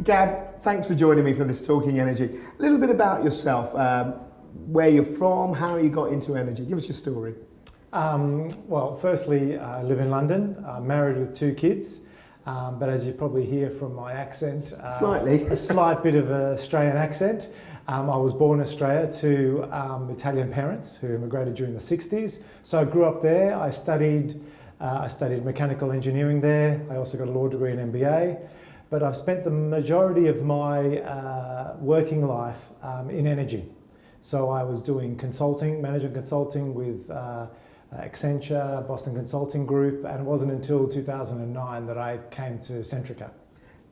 Gab, thanks for joining me for this Talking Energy. A little bit about yourself, where you're from, how you got into energy. Give us your story. Well, firstly, I live in London. I'm married with 2 kids, but as you probably hear from my accent, Slightly. a slight bit of an Australian accent. I was born in Australia to Italian parents who immigrated during the 60s. So I grew up there. I studied mechanical engineering there. I also got a law degree and MBA. But I've spent the majority of my working life in energy. So I was doing consulting, management consulting with Accenture, Boston Consulting Group, and it wasn't until 2009 that I came to Centrica.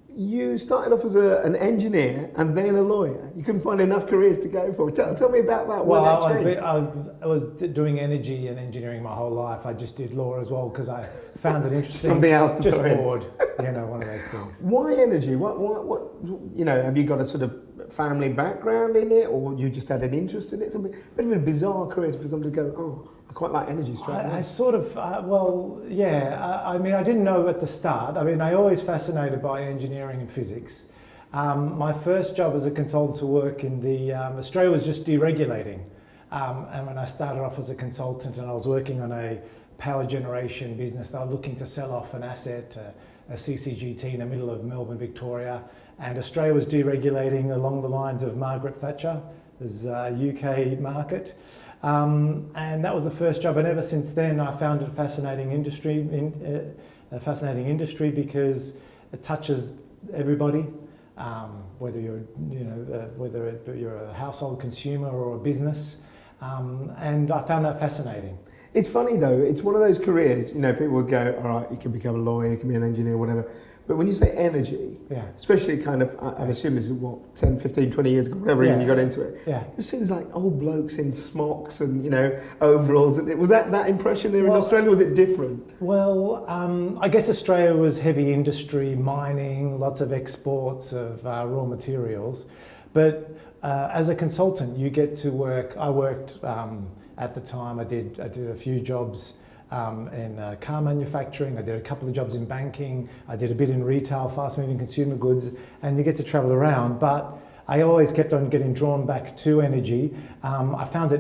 You started off as an engineer and then a lawyer. You couldn't find enough careers to go for. Tell me about that. Well, I was doing energy and engineering my whole life. I just did law as well because I found it interesting. Something else to just throw in. bored, one of those things. Why energy? What? Have you got a sort of family background in it, or you just had an interest in it? Something a bit of a bizarre career for somebody to go, oh, I quite like energy straight away. I sort of, I mean, I didn't know at the start. I mean, I always fascinated by engineering and physics. My first job as a consultant to work in Australia was just deregulating. And when I started off as a consultant and I was working on a power generation business, they were looking to sell off an asset, a CCGT in the middle of Melbourne, Victoria. And Australia was deregulating along the lines of Margaret Thatcher, as a UK market. And that was the first job, and ever since then I found it a fascinating industry because it touches everybody, whether you're a household consumer or a business, and I found that fascinating. It's funny though, it's one of those careers, people would go, all right, you can become a lawyer, you can be an engineer, whatever. But when you say energy, especially kind of, I assume this is 10, 15, 20 years ago, whatever, you got into it. Yeah. It seems like old blokes in smocks and, overalls. Was that impression there in Australia, or was it different? Well, I guess Australia was heavy industry, mining, lots of exports of raw materials. But as a consultant, you get to work. I worked at the time. I did a few jobs in car manufacturing. I did a couple of jobs in banking. I did a bit in retail, fast-moving consumer goods, and you get to travel around. But I always kept on getting drawn back to energy. I found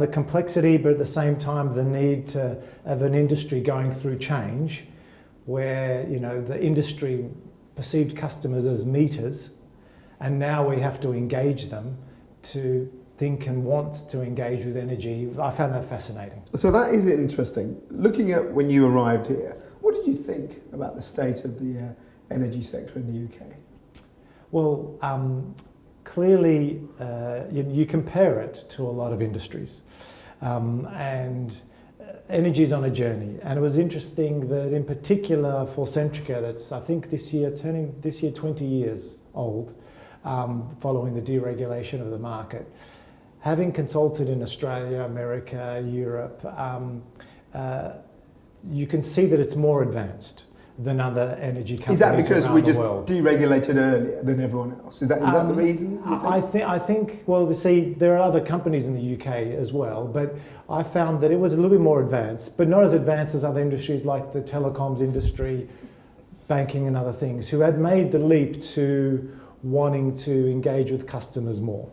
the complexity, but at the same time the need to have an industry going through change, where the industry perceived customers as meters, and now we have to engage them to think and want to engage with energy. I found that fascinating. So that is interesting. Looking at when you arrived here, what did you think about the state of the energy sector in the UK? Well, clearly you compare it to a lot of industries, and energy is on a journey. And it was interesting that in particular for Centrica, that's I think this year 20 years old, following the deregulation of the market. Having consulted in Australia, America, Europe, you can see that it's more advanced than other energy companies. Is that because we just world. deregulated earlier than everyone else? Is that the reason? I think. Well, you see, there are other companies in the UK as well, but I found that it was a little bit more advanced, but not as advanced as other industries like the telecoms industry, banking, and other things, who had made the leap to wanting to engage with customers more.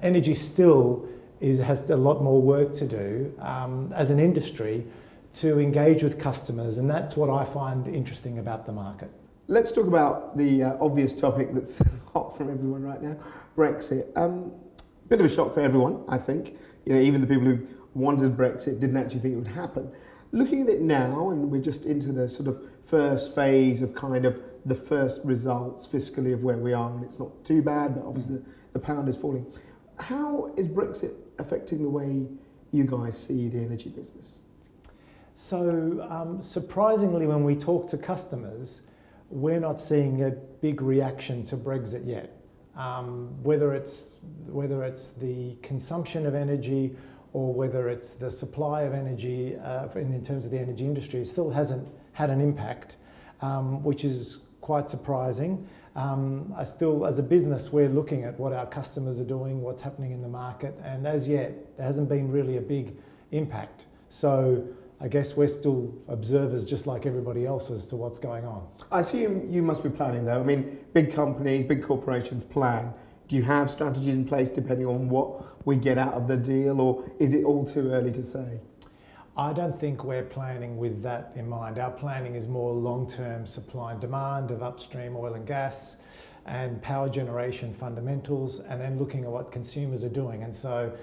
Energy still has a lot more work to do as an industry to engage with customers, and that's what I find interesting about the market. Let's talk about the obvious topic that's hot for everyone right now, Brexit. Bit of a shock for everyone, I think. Even the people who wanted Brexit didn't actually think it would happen. Looking at it now, and we're just into the sort of first phase of kind of the first results fiscally of where we are, and it's not too bad, but obviously the pound is falling. How is Brexit affecting the way you guys see the energy business? So surprisingly, when we talk to customers, we're not seeing a big reaction to Brexit yet. Whether it's the consumption of energy or whether it's the supply of energy in terms of the energy industry, it still hasn't had an impact, which is quite surprising. As a business, we're looking at what our customers are doing, what's happening in the market, and as yet, there hasn't been really a big impact. So I guess we're still observers just like everybody else as to what's going on. I assume you must be planning though. I mean, big companies, big corporations plan. Do you have strategies in place depending on what we get out of the deal, or is it all too early to say? I don't think we're planning with that in mind. Our planning is more long-term supply and demand of upstream oil and gas and power generation fundamentals, and then looking at what consumers are doing. And so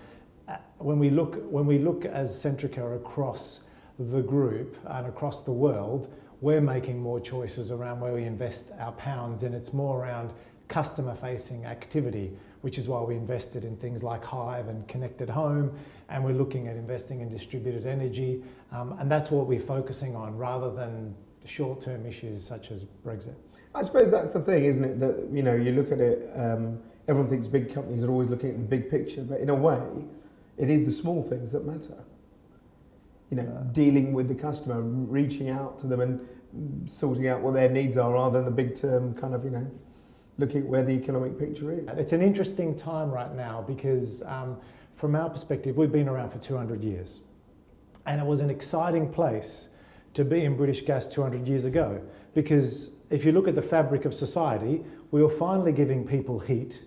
when we look as Centrica across the group and across the world, we're making more choices around where we invest our pounds, and it's more around customer-facing activity, which is why we invested in things like Hive and Connected Home, and we're looking at investing in distributed energy, and that's what we're focusing on rather than short-term issues such as Brexit. I suppose that's the thing, isn't it? That, you know, you look at it, everyone thinks big companies are always looking at the big picture, but in a way, it is the small things that matter. You know, dealing with the customer, reaching out to them and sorting out what their needs are rather than the big term kind of, you know, looking at where the economic picture is. It's an interesting time right now because from our perspective, we've been around for 200 years. And it was an exciting place to be in British Gas 200 years ago, because if you look at the fabric of society, we were finally giving people heat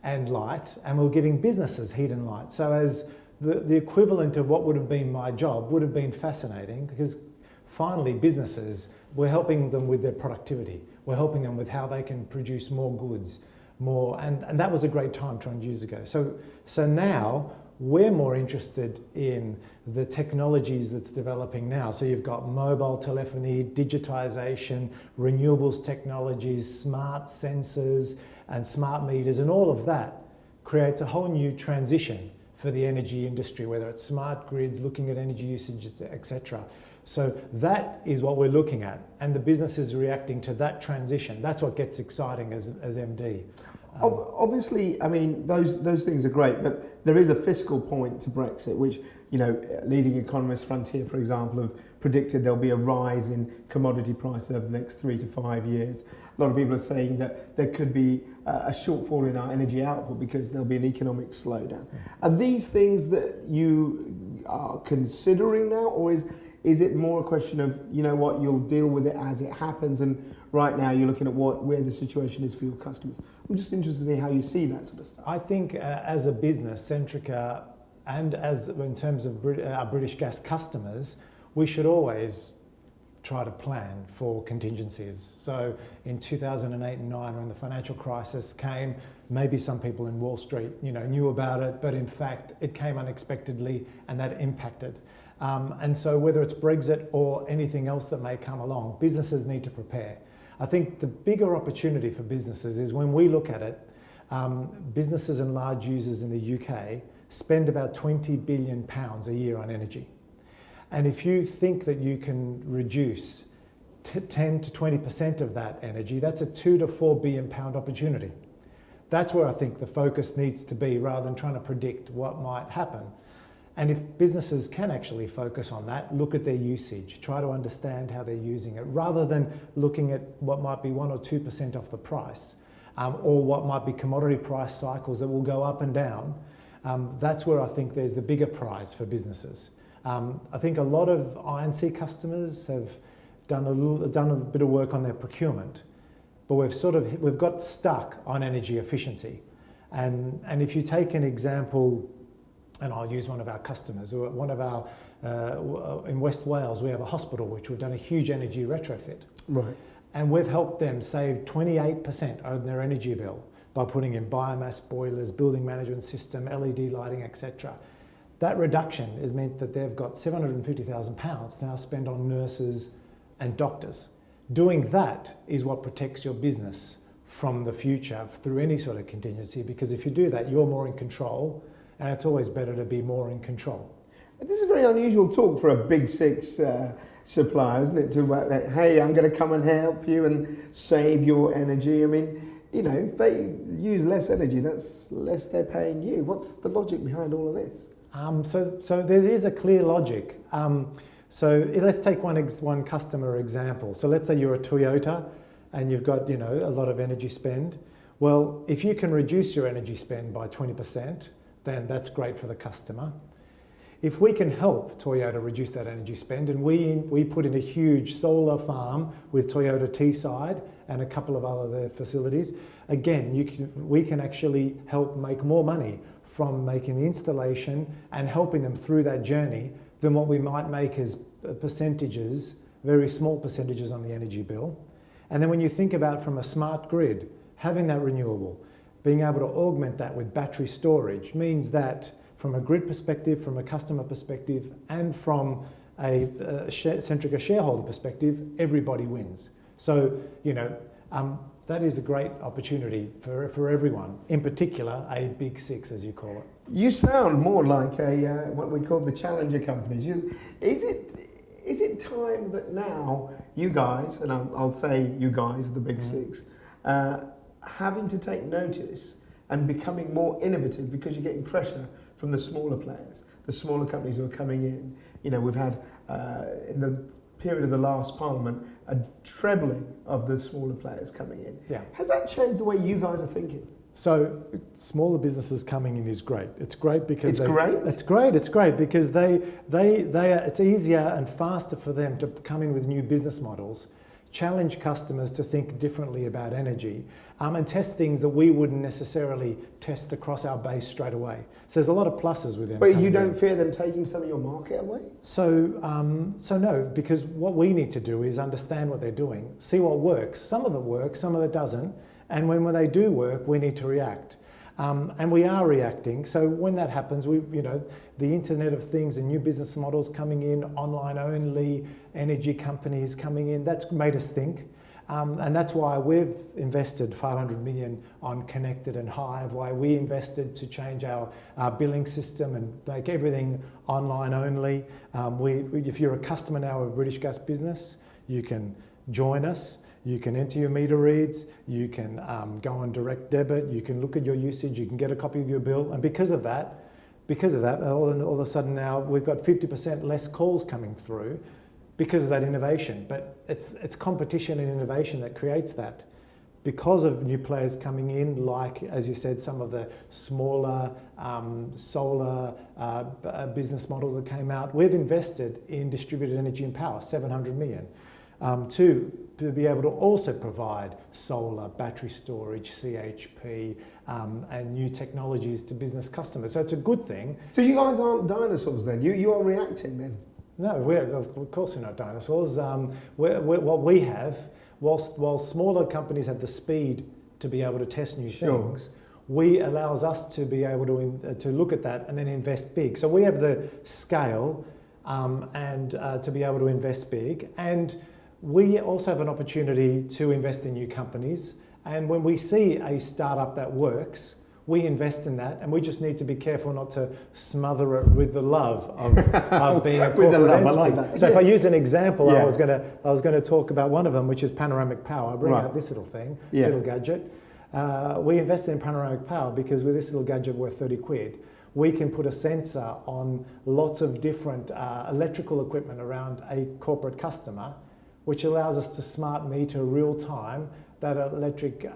and light, and we were giving businesses heat and light. So as the equivalent of what would have been my job would have been fascinating, because finally businesses, we're helping them with their productivity. We're helping them with how they can produce more goods, and that was a great time 200 years ago. So now we're more interested in the technologies that's developing now. So you've got mobile telephony, digitization, renewables technologies, smart sensors and smart meters, and all of that creates a whole new transition for the energy industry, whether it's smart grids, looking at energy usage, etc. So that is what we're looking at, and the business is reacting to that transition. That's what gets exciting as MD. Obviously, I mean, those things are great, but there is a fiscal point to Brexit, which, you know, leading economists, Frontier, for example, have predicted there'll be a rise in commodity prices over the next 3 to 5 years. A lot of people are saying that there could be a shortfall in our energy output because there'll be an economic slowdown. Are these things that you are considering now, or is it more a question of, you know what, you'll deal with it as it happens, and right now you're looking at where the situation is for your customers? I'm just interested to see how you see that sort of stuff. I think as a business, Centrica, and as in terms of our British Gas customers, we should always try to plan for contingencies. So in 2008 and 9, when the financial crisis came, maybe some people in Wall Street, you know, knew about it, but in fact it came unexpectedly and that impacted. And so whether it's Brexit or anything else that may come along, businesses need to prepare. I think the bigger opportunity for businesses is when we look at it, businesses and large users in the UK spend about £20 billion a year on energy. And if you think that you can reduce 10 to 20% of that energy, that's a £2 to £4 billion opportunity. That's where I think the focus needs to be, rather than trying to predict what might happen. And if businesses can actually focus on that, look at their usage, try to understand how they're using it, rather than looking at what might be 1 or 2% off the price, or what might be commodity price cycles that will go up and down. That's where I think there's the bigger prize for businesses. I think a lot of I&C customers have done a bit of work on their procurement, but we've got stuck on energy efficiency. And if you take an example, and I'll use one of our customers, or one of our, in West Wales, we have a hospital which we've done a huge energy retrofit. Right. And we've helped them save 28% on their energy bill by putting in biomass boilers, building management system, LED lighting, etc. That reduction has meant that they've got £750,000 now spent on nurses and doctors. Doing that is what protects your business from the future through any sort of contingency, because if you do that, you're more in control, and it's always better to be more in control. This is very unusual talk for a big six supplier, isn't it? To hey, I'm going to come and help you and save your energy. I mean, you know, if they use less energy, that's less they're paying you. What's the logic behind all of this? So there is a clear logic. So let's take one customer example. So let's say you're a Toyota and you've got, you know, a lot of energy spend. Well, if you can reduce your energy spend by 20%, then that's great for the customer. If we can help Toyota reduce that energy spend, and we put in a huge solar farm with Toyota Teesside and a couple of other facilities, again, we can actually help make more money from making the installation and helping them through that journey than what we might make as percentages, very small percentages on the energy bill. And then when you think about from a smart grid, having that renewable, being able to augment that with battery storage means that from a grid perspective, from a customer perspective, and from a Centrica shareholder perspective, everybody wins. So, you know, that is a great opportunity for everyone, in particular a big six, as you call it. You sound more like what we call the challenger companies. Is it time that now you guys, and I'll say you guys, the big six, having to take notice and becoming more innovative because you're getting pressure from the smaller players, the smaller companies who are coming in? You know, we've had, in the period of the last parliament, a trebling of the smaller players coming in. Yeah. Has that changed the way you guys are thinking? So smaller businesses coming in is great. It's great because It's great because they are, it's easier and faster for them to come in with new business models, challenge customers to think differently about energy, and test things that we wouldn't necessarily test across our base straight away. So there's a lot of pluses with them. But you don't fear them taking some of your market away? So no, because what we need to do is understand what they're doing, see what works. Some of it works, some of it doesn't. And when they do work, we need to react. And we are reacting. So when that happens, the Internet of Things and new business models coming in, online only, energy companies coming in, that's made us think. And that's why we've invested 500 million on Connected and Hive, why we invested to change our billing system and make everything online only. If you're a customer now of British Gas Business, you can join us. You can enter your meter reads, you can go on direct debit, you can look at your usage, you can get a copy of your bill, and because of that, all of a sudden now we've got 50% less calls coming through because of that innovation. But it's competition and innovation that creates that. Because of new players coming in, like, as you said, some of the smaller solar business models that came out, we've invested in distributed energy and power, 700 million. To be able to also provide solar, battery storage, CHP, and new technologies to business customers. So it's a good thing. So you guys aren't dinosaurs then? You are reacting then? No, of course we're not dinosaurs. What we have, while smaller companies have the speed to be able to test new things, allows us to be able to look at that and then invest big. So we have the scale and to be able to invest big. And we also have an opportunity to invest in new companies. And when we see a startup that works, we invest in that, and we just need to be careful not to smother it with the love of being a corporate entity. I like that. So if I use an example, I was going to talk about one of them, which is Panoramic Power. I bring out this little thing, this little gadget. We invested in Panoramic Power because with this little gadget worth 30 quid, we can put a sensor on lots of different electrical equipment around a corporate customer, which allows us to smart meter real time that electric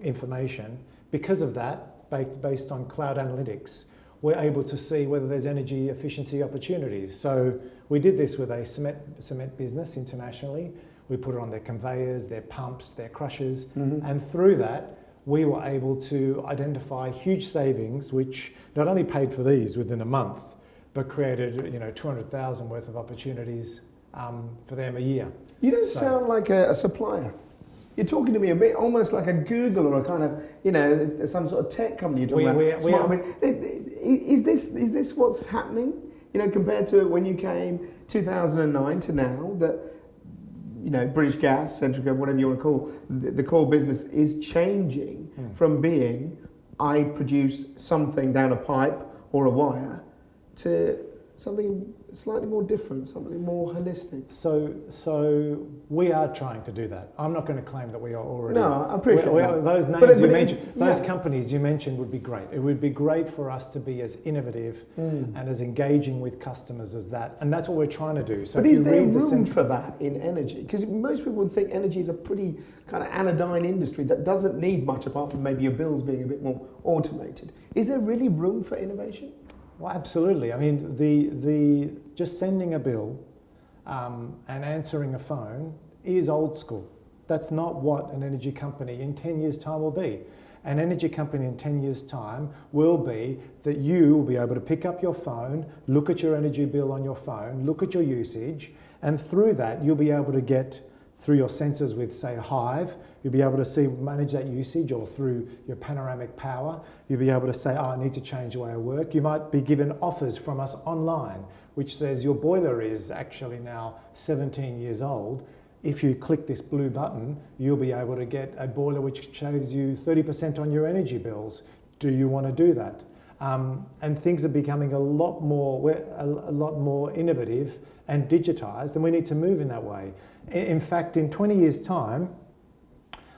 information. Because of that, based on cloud analytics, we're able to see whether there's energy efficiency opportunities. So we did this with a cement business internationally. We put it on their conveyors, their pumps, their crushers, and through that, we were able to identify huge savings, which not only paid for these within a month, but created 200,000 worth of opportunities for them a year. You don't sound like a supplier. You're talking to me a bit almost like a Google or a kind of, some sort of tech company you're talking about. Is this what's happening? Compared to when you came 2009 to now, that British Gas, Centrica, whatever you want to call the core business is changing from being I produce something down a pipe or a wire to something slightly more different, something more holistic? So we are trying to do that. I'm not going to claim that we are already. No, I appreciate that. Those names but you it mentioned, is, those companies you mentioned would be great. It would be great for us to be as innovative and as engaging with customers as that. And that's what we're trying to do. So but is there room for that in energy? Because most people would think energy is a pretty kind of anodyne industry that doesn't need much apart from maybe your bills being a bit more automated. Is there really room for innovation? Well, absolutely. I mean, the just sending a bill and answering a phone is old school. That's not what an energy company in 10 years' time will be. An energy company in 10 years' time will be that you will be able to pick up your phone, look at your energy bill on your phone, look at your usage, and through that you'll be able to get, through your sensors with, say, Hive, you'll be able to manage that usage, or through your panoramic power, you'll be able to say, I need to change the way I work. You might be given offers from us online, which says your boiler is actually now 17 years old. If you click this blue button, you'll be able to get a boiler which saves you 30% on your energy bills. Do you want to do that? And things are becoming a lot more innovative and digitised, and we need to move in that way. In fact, in 20 years' time,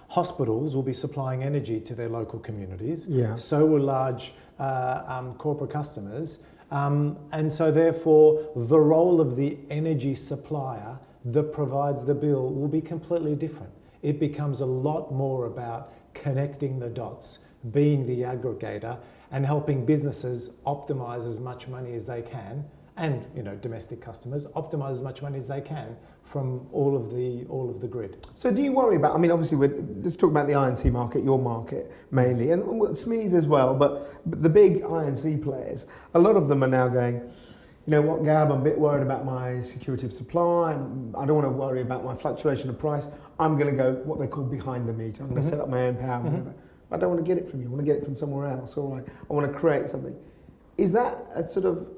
hospitals will be supplying energy to their local communities. Yeah. So will large corporate customers. And so therefore, the role of the energy supplier that provides the bill will be completely different. It becomes a lot more about connecting the dots, being the aggregator, and helping businesses optimize as much money as they can, and domestic customers optimize as much money as they can from all of the grid. So do you worry about, I mean, obviously, let's talk about the I&C market, your market mainly, and SMEs as well, but the big I&C players, a lot of them are now going, you know what, Gab, I'm a bit worried about my security of supply, I don't want to worry about my fluctuation of price, I'm going to go what they call behind the meter, I'm going to set up my own power, whatever. I don't want to get it from you, I want to get it from somewhere else, all right, I want to create something. Is that a sort of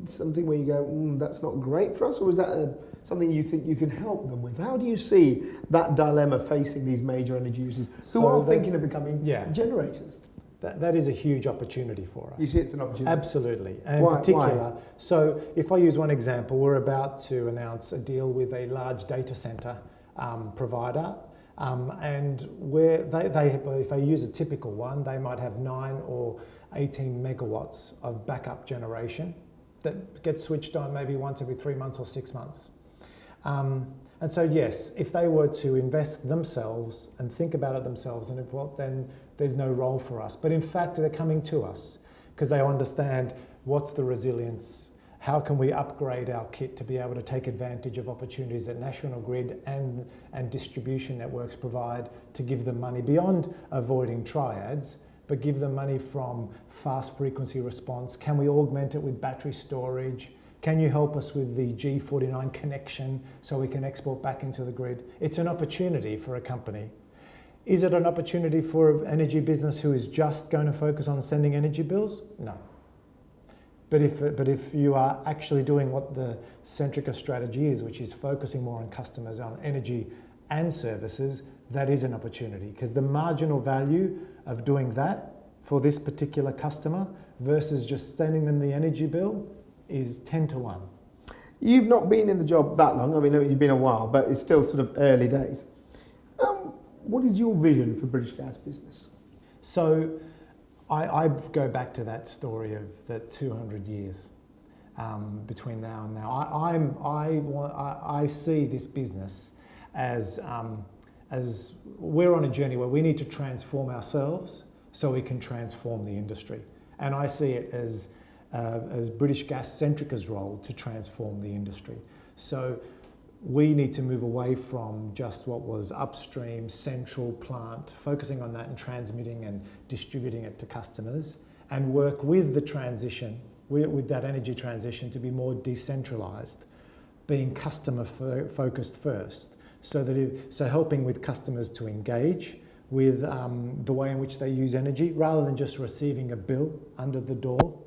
something where you go, that's not great for us, or is that something you think you can help them with? How do you see that dilemma facing these major energy users who are thinking of becoming generators? That is a huge opportunity for us. You see it's an opportunity? Absolutely. And in particular, so if I use one example, we're about to announce a deal with a large data center provider, and where if I use a typical one, they might have 9 or 18 megawatts of backup generation that gets switched on maybe once every 3 months or 6 months. And so yes, if they were to invest themselves and think about it themselves, then there's no role for us. But in fact, they're coming to us because they understand what's the resilience, how can we upgrade our kit to be able to take advantage of opportunities that National Grid and distribution networks provide to give them money beyond avoiding triads, but give them money from fast frequency response. Can we augment it with battery storage? Can you help us with the G49 connection so we can export back into the grid? It's an opportunity for a company. Is it an opportunity for an energy business who is just going to focus on sending energy bills? No. But if you are actually doing what the Centrica strategy is, which is focusing more on customers, on energy and services, that is an opportunity, because the marginal value of doing that for this particular customer versus just sending them the energy bill is 10 to 1. You've not been in the job that long. I mean, you've been a while, but it's still sort of early days. What is your vision for British Gas business? So I go back to that story of the 200 years between now and now. I see this business as we're on a journey where we need to transform ourselves so we can transform the industry. And I see it as British Gas Centrica's role to transform the industry. So we need to move away from just what was upstream, central plant, focusing on that and transmitting and distributing it to customers, and work with the transition, with that energy transition, to be more decentralised, being customer focused first, so helping with customers to engage with the way in which they use energy, rather than just receiving a bill under the door.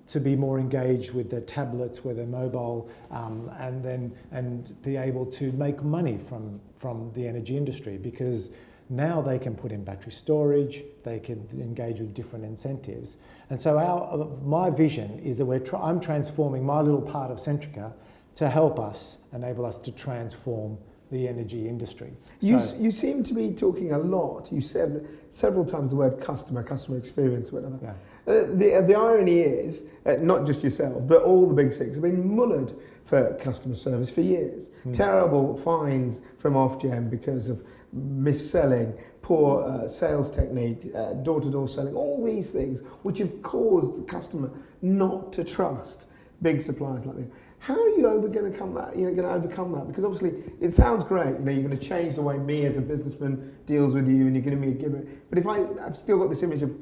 To be more engaged with their tablets, with their mobile, and be able to make money from the energy industry, because Now they can put in battery storage, they can engage with different incentives. And so my vision is that I'm transforming my little part of Centrica to help us, enable us to transform the energy industry. You seem to be talking a lot. You said several times the word customer experience, whatever. Yeah. The irony is, not just yourselves, but all the big six have been mullered for customer service for years. Terrible fines from Ofgem because of mis-selling, poor sales technique, door-to-door selling, all these things which have caused the customer not to trust big suppliers like this. How are you going to overcome that? Because obviously it sounds great. You're going to change the way me as a businessman deals with you, and you're going to be a giver. But if I've still got this image of,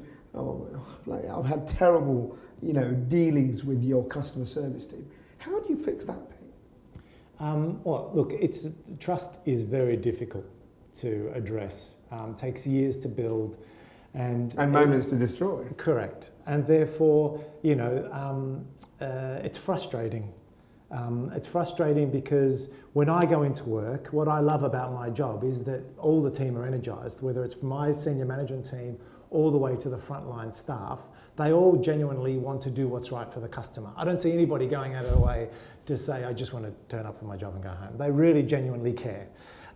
I've had terrible, dealings with your customer service team. How do you fix that, Pete? Well, look, trust is very difficult to address. Takes years to build, and moments to destroy. Correct, and therefore, it's frustrating. It's frustrating because when I go into work, what I love about my job is that all the team are energised, whether it's my senior management team all the way to the frontline staff. They all genuinely want to do what's right for the customer. I don't see anybody going out of their way to say, I just want to turn up for my job and go home. They really genuinely care.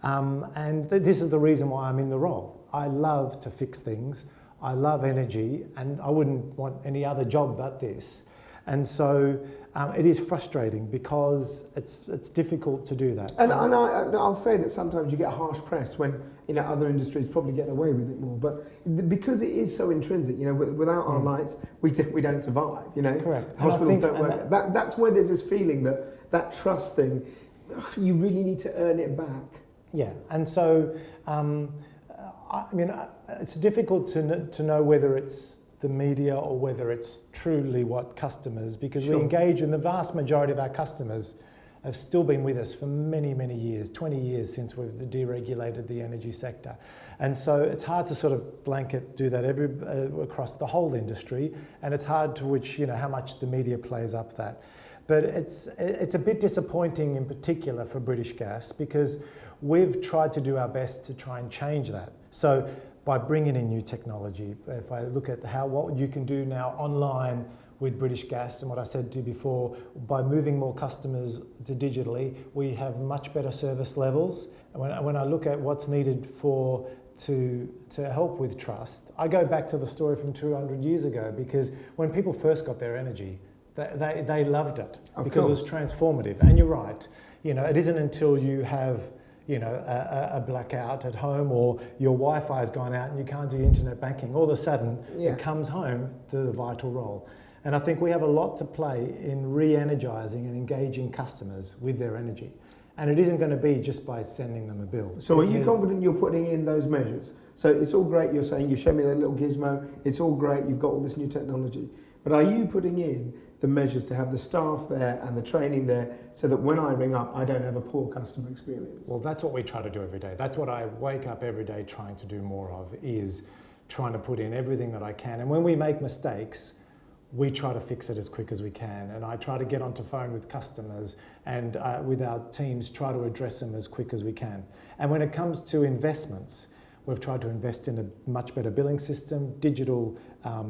And this is the reason why I'm in the role. I love to fix things. I love energy, and I wouldn't want any other job but this. And so it is frustrating because it's difficult to do that. And I'll say that sometimes you get harsh press when other industries probably get away with it more. But because it is so intrinsic, without our lights, we don't survive. Correct. Hospitals don't work. That's where there's this feeling that trust thing, you really need to earn it back. Yeah, and so it's difficult to know whether it's the media or whether it's truly what customers, because we engage in the vast majority of our customers have still been with us for many, many years, 20 years since we've deregulated the energy sector. And so it's hard to sort of blanket do that across the whole industry, and it's hard to how much the media plays up that. But it's a bit disappointing in particular for British Gas, because we've tried to do our best to try and change that. So by bringing in new technology, if I look at what you can do now online with British Gas, and what I said to you before, by moving more customers to digitally, we have much better service levels. When I look at what's needed to help with trust, I go back to the story from 200 years ago, because when people first got their energy, they loved it because it was transformative. And you're right, it isn't until you have a blackout at home, or your Wi-Fi has gone out and you can't do internet banking, all of a sudden it comes home to the vital role. And I think we have a lot to play in re-energising and engaging customers with their energy. And it isn't going to be just by sending them a bill. So are you confident you're putting in those measures? So it's all great, you're saying, you show me that little gizmo, it's all great, you've got all this new technology. But are you putting in the measures to have the staff there and the training there so that when I ring up, I don't have a poor customer experience? Well, that's what we try to do every day. That's what I wake up every day trying to do more of, is trying to put in everything that I can. And when we make mistakes, we try to fix it as quick as we can. And I try to get onto phone with customers and with our teams, try to address them as quick as we can. And when it comes to investments, we've tried to invest in a much better billing system, digital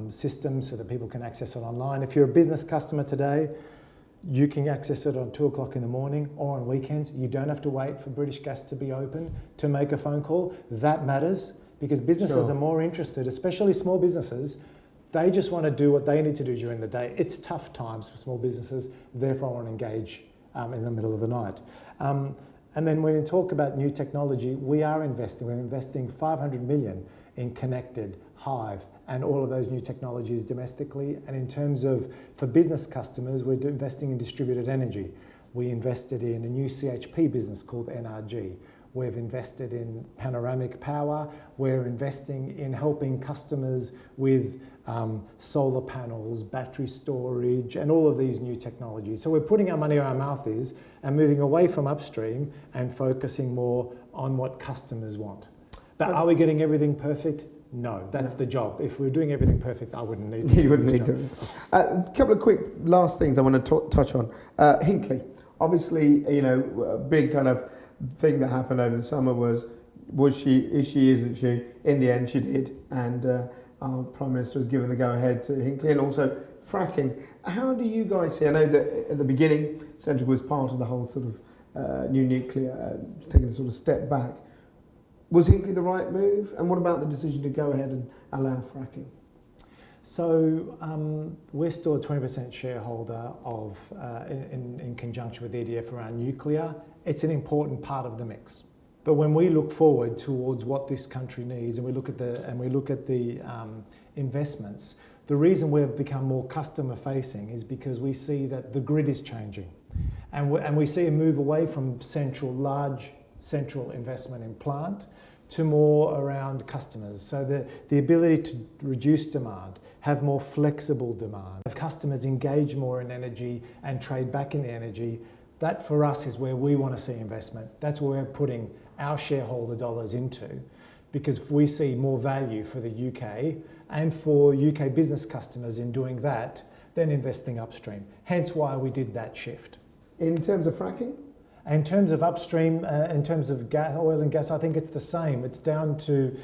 systems so that people can access it online. If you're a business customer today, you can access it on 2 o'clock in the morning or on weekends. You don't have to wait for British Gas to be open to make a phone call. That matters, because businesses are more interested, especially small businesses. They just want to do what they need to do during the day. It's tough times for small businesses, therefore I want to engage in the middle of the night. And then when you talk about new technology, we are investing. We're investing 500 million in Connected, Hive, and all of those new technologies domestically. And in terms of, for business customers, we're investing in distributed energy. We invested in a new CHP business called NRG. We've invested in panoramic power. We're investing in helping customers with solar panels, battery storage, and all of these new technologies. So we're putting our money where our mouth is and moving away from upstream and focusing more on what customers want. But are we getting everything perfect? No, that's the job. If we're doing everything perfect, I wouldn't need to. You wouldn't need to. A couple of quick last things I want to touch on. Hinkley, obviously, a big kind of thing that happened over the summer was isn't she? In the end, she did, and our Prime Minister has given the go-ahead to Hinkley, and also fracking. How do you guys see? I know that at the beginning, Centrica was part of the whole sort of new nuclear, taking a sort of step back. Was Hinkley the right move? And what about the decision to go ahead and allow fracking? So we're still a 20% shareholder of, in conjunction with EDF around nuclear. It's an important part of the mix. But when we look forward towards what this country needs, and we look at the investments, the reason we've become more customer facing is because we see that the grid is changing, and we see a move away from large central investment in plant to more around customers. So the ability to reduce demand, have more flexible demand, have customers engage more in energy and trade back in the energy. That for us is where we want to see investment. That's where we're putting our shareholder dollars into, because we see more value for the UK and for UK business customers in doing that than investing upstream. Hence why we did that shift. In terms of fracking? In terms of upstream, in terms of oil and gas, I think it's the same. It's down to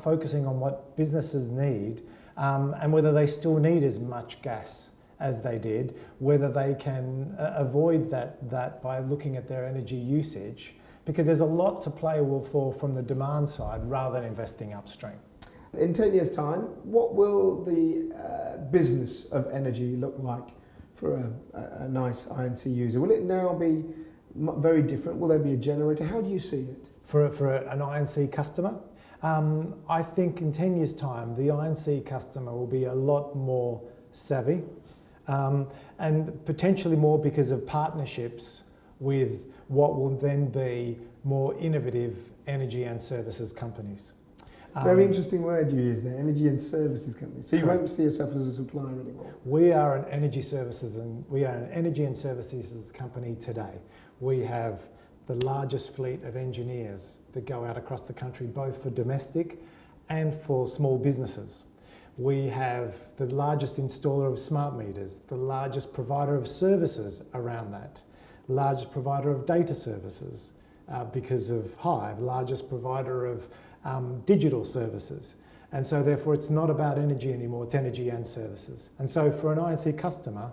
focusing on what businesses need and whether they still need as much gas as they did, whether they can avoid that by looking at their energy usage, because there's a lot to play for from the demand side rather than investing upstream. In 10 years' time, what will the business of energy look like for a nice INC user? Will it now be very different? Will there be a generator? How do you see it? For an INC customer, I think in 10 years' time, the INC customer will be a lot more savvy and potentially more because of partnerships with what will then be more innovative energy and services companies. Very interesting word you use there, energy and services companies. So you won't see yourself as a supplier anymore? We are an energy and services company today. We have the largest fleet of engineers that go out across the country, both for domestic and for small businesses. We have the largest installer of smart meters, the largest provider of services around that, largest provider of data services because of Hive, largest provider of digital services. And so therefore it's not about energy anymore, it's energy and services. And so for an INC customer,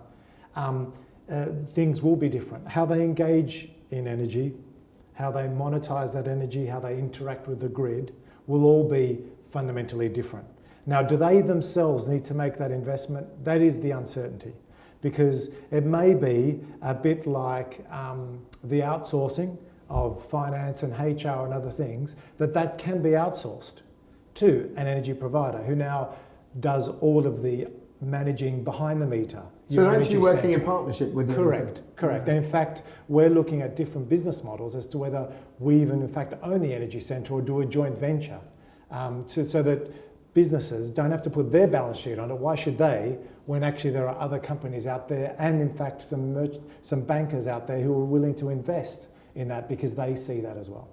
things will be different. How they engage in energy, how they monetize that energy, how they interact with the grid will all be fundamentally different. Now, do they themselves need to make that investment? That is the uncertainty, because it may be a bit like the outsourcing of finance and HR and other things, that can be outsourced to an energy provider who now does all of the managing behind the meter. So they're actually working in partnership with the Correct. And in fact, we're looking at different business models as to whether we even in fact own the energy centre or do a joint venture so that businesses don't have to put their balance sheet on it. Why should they, when actually there are other companies out there and in fact some bankers out there who are willing to invest in that because they see that as well.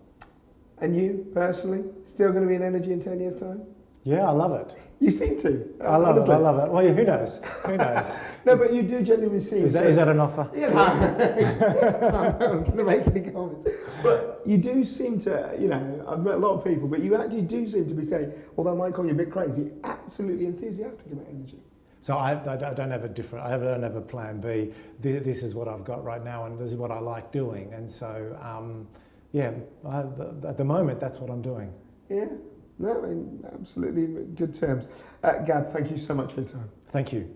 And you, personally, still going to be in energy in 10 years' time? Yeah, I love it. You seem to. I love it. Well, who knows? Who knows? No, but you do genuinely seem Is that an offer? You know, I was going to make any comments. But you do seem to, I've met a lot of people, but you actually do seem to be saying, although I might call you a bit crazy, absolutely enthusiastic about energy. So I don't have I don't have a plan B. This is what I've got right now, and this is what I like doing. And so, at the moment, that's what I'm doing. Yeah. No, in absolutely good terms. Gab, thank you so much for your time. Thank you.